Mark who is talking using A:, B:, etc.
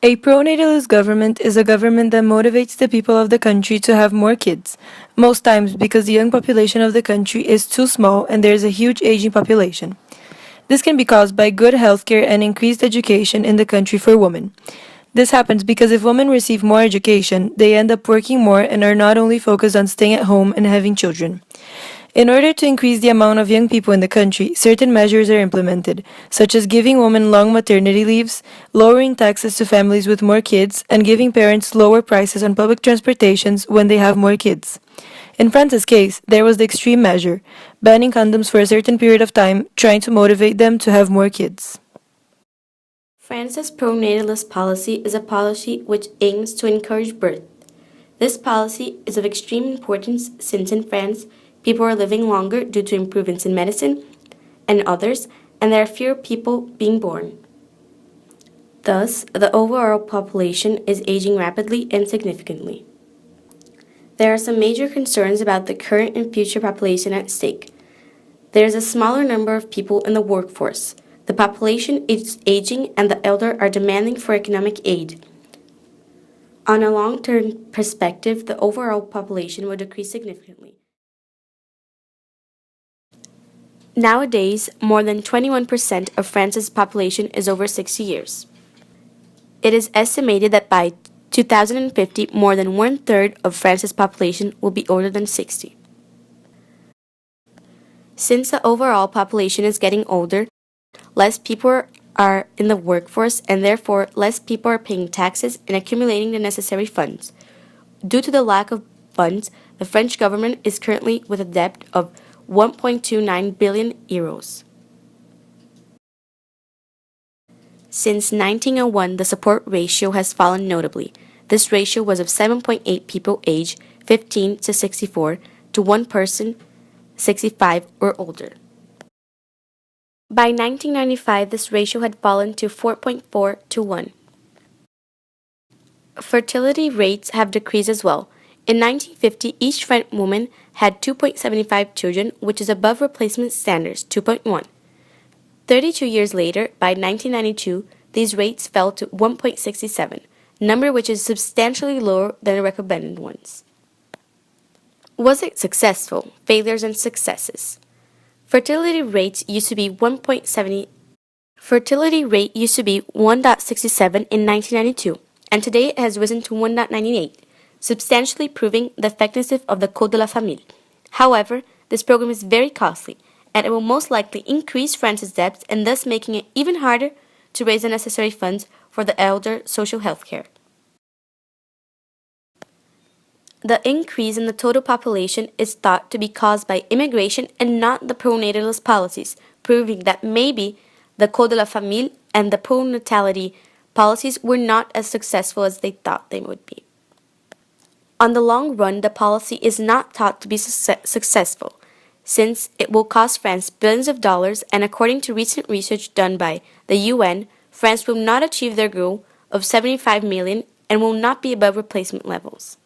A: A pro-natalist government is a government that motivates the people of the country to have more kids, most times because the young population of the country is too small and there is a huge aging population. This can be caused by good healthcare and increased education in the country for women. This happens because if women receive more education, they end up working more and are not only focused on staying at home and having children. In order to increase the amount of young people in the country, certain measures are implemented, such as giving women long maternity leaves, lowering taxes to families with more kids, and giving parents lower prices on public transportations when they have more kids. In France's case, there was the extreme measure, banning condoms for a certain period of time, trying to motivate them to have more kids.
B: France's pro-natalist policy is a policy which aims to encourage birth. This policy is of extreme importance since in France, people are living longer due to improvements in medicine and others, and there are fewer people being born. Thus, the overall population is aging rapidly and significantly. There are some major concerns about the current and future population at stake. There is a smaller number of people in the workforce. The population is aging and the elder are demanding for economic aid. On a long-term perspective, the overall population will decrease significantly. Nowadays, more than 21% of France's population is over 60 years. It is estimated that by 2050, more than one-third of France's population will be older than 60. Since the overall population is getting older, less people are in the workforce and therefore less people are paying taxes and accumulating the necessary funds. Due to the lack of funds, the French government is currently with a debt of 1.29 billion euros. Since 1901, the support ratio has fallen notably. This ratio was of 7.8 people aged 15 to 64 to one person 65 or older. By 1995, this ratio had fallen to 4.4 to 1. Fertility rates have decreased as well. In 1950, each French woman had 2.75 children, which is above replacement standards, 2.1. 32 years later, by 1992, these rates fell to 1.67, a number which is substantially lower than the recommended ones. Was it successful? Failures and successes. Fertility rate used to be 1.67 in 1992, and today it has risen to 1.98. Substantially proving the effectiveness of the Code de la Famille. However, this program is very costly, and it will most likely increase France's debts and thus making it even harder to raise the necessary funds for the elder social health care. The increase in the total population is thought to be caused by immigration and not the pro-natalist policies, proving that maybe the Code de la Famille and the pro-natality policies were not as successful as they thought they would be. On the long run, the policy is not thought to be successful, since it will cost France billions of dollars, and according to recent research done by the UN, France will not achieve their goal of 75 million and will not be above replacement levels.